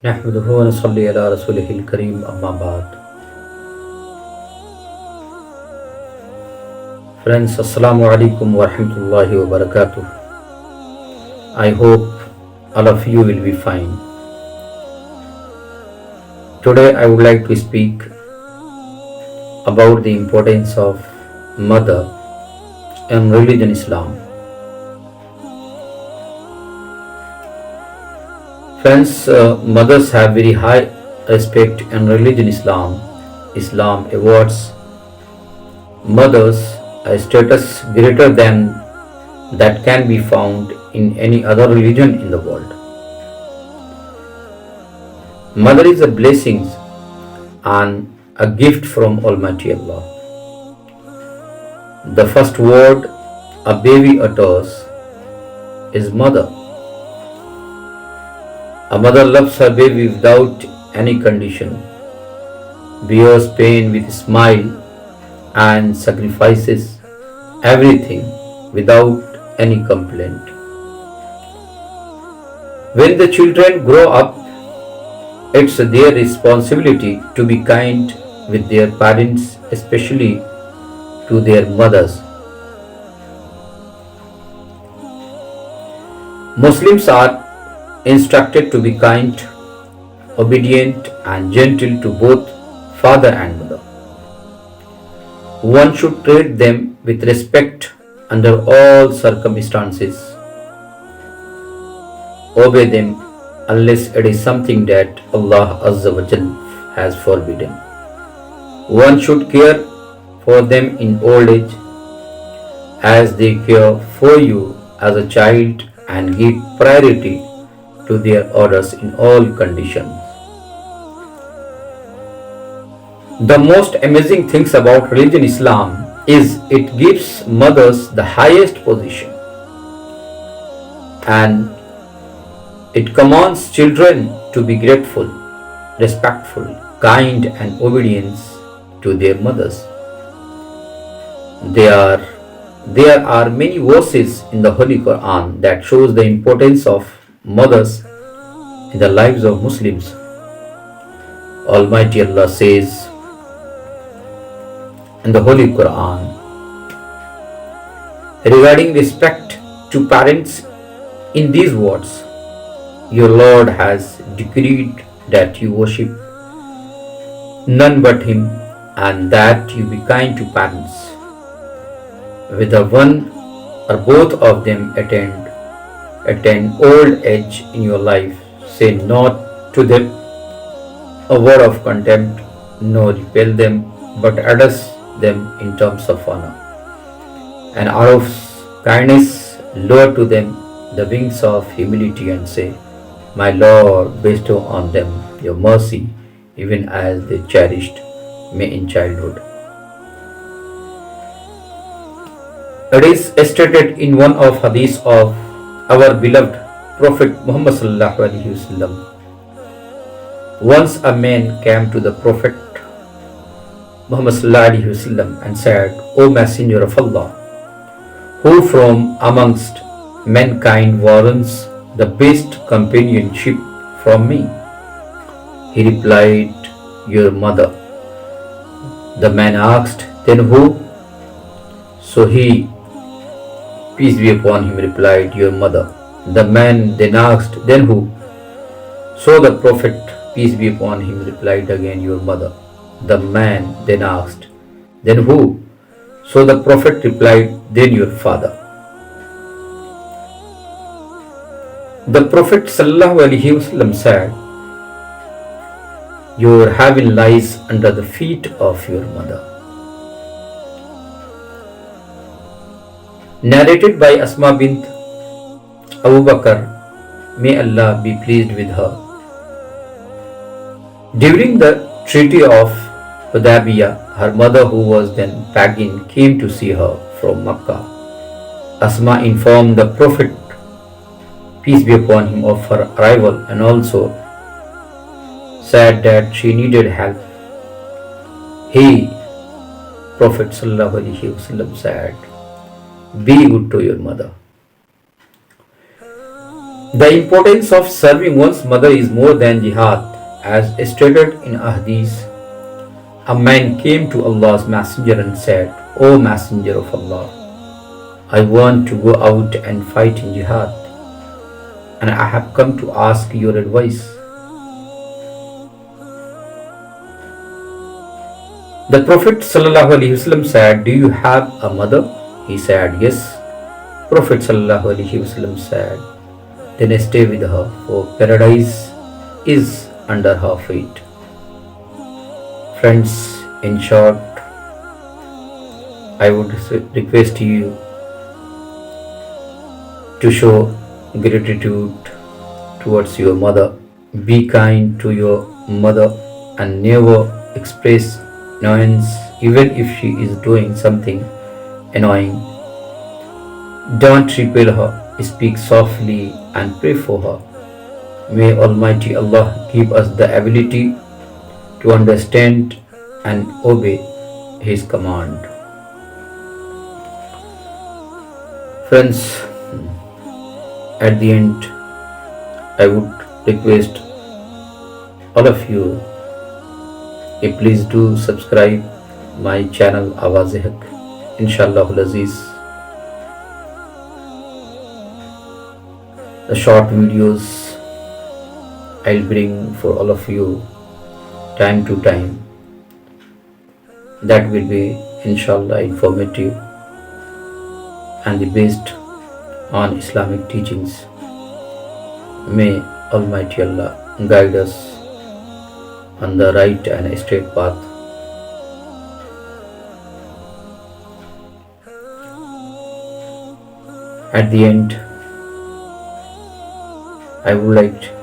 नहमदुहु व नसल्ली अला रसूलिहिल करीम अम्मा बाद। Friends, Assalamu alaikum wa rahmatullahi wa barakatuh. I hope all of you will be fine. Today I would like to speak about the importance of mother in religion Islam. Friends, mothers have very high respect in religion Islam. Islam awards mothers a status greater than that can be found in any other religion in the world. Mother is a blessing and a gift from Almighty Allah. The first word a baby utters is mother. A mother loves her baby without any condition, bears pain with a smile, and sacrifices everything without any complaint. When the children grow up, it's their responsibility to be kind with their parents, especially to their mothers. Muslims are instructed to be kind, obedient, and gentle to both father and mother. One should treat them with respect under all circumstances. Obey them unless it is something that Allah Azza wa Jal has forbidden. One should care for them in old age as they care for you as a child and give priority to their orders in all conditions. The most amazing things about religion Islam is it gives mothers the highest position and it commands children to be grateful, respectful, kind and obedient to their mothers. There are many verses in the Holy Quran that shows the importance of mothers in the lives of Muslims. Almighty Allah says in the Holy Quran regarding respect to parents in these words, your Lord has decreed that you worship none but Him and that you be kind to parents. Whether one or both of them attain old age in your life, say not to them a word of contempt, nor repel them, but address them in terms of honor. And out of kindness, lower to them the wings of humility and say, my Lord, bestow on them your mercy, even as they cherished me in childhood. It is stated in one of hadith of our beloved Prophet Muhammad sallallahu alaihi wasallam. Once a man came to the Prophet Muhammad sallallahu alaihi wasallam and said, O Messenger of Allah, who from amongst mankind warrants the best companionship from me? He replied, your mother. The man asked, then who? So he, peace be upon him, replied, your mother. The man then asked, then who? So the Prophet, peace be upon him, replied again, your mother. The man then asked, then who? So the Prophet replied, then your father. The Prophet sallallahu alaihi wasallam said, your heaven lies under the feet of your mother. Narrated by Asma bint Abu Bakr, may Allah be pleased with her. During the Treaty of Hudaybiyah, her mother, who was then pregnant, came to see her from Makkah. Asma informed the Prophet, peace be upon him, of her arrival and also said that she needed help. He, Prophet sallallahu alaihi wasallam, said, be good to your mother. The importance of serving one's mother is more than jihad, as stated in a hadith. A man came to Allah's Messenger and said, O Messenger of Allah, I want to go out and fight in jihad, and I have come to ask your advice. The Prophet ﷺ said, Do you have a mother? He said, Yes. Prophet ﷺ said, Then stay with her, for paradise is under her feet. Friends, in short, I would request you to show gratitude towards your mother. Be kind to your mother and never express annoyance even if she is doing something annoying. Don't repel her, speak softly and pray for her. May Almighty Allah give us the ability to understand and obey His command. Friends, at the end, I would request all of you, please do subscribe my channel Awaz-e Haq. Inshallah Aziz. The short videos I'll bring for all of you time to time. That will be inshallah informative and based on Islamic teachings. May Almighty Allah guide us on the right and straight path. At the end, I would like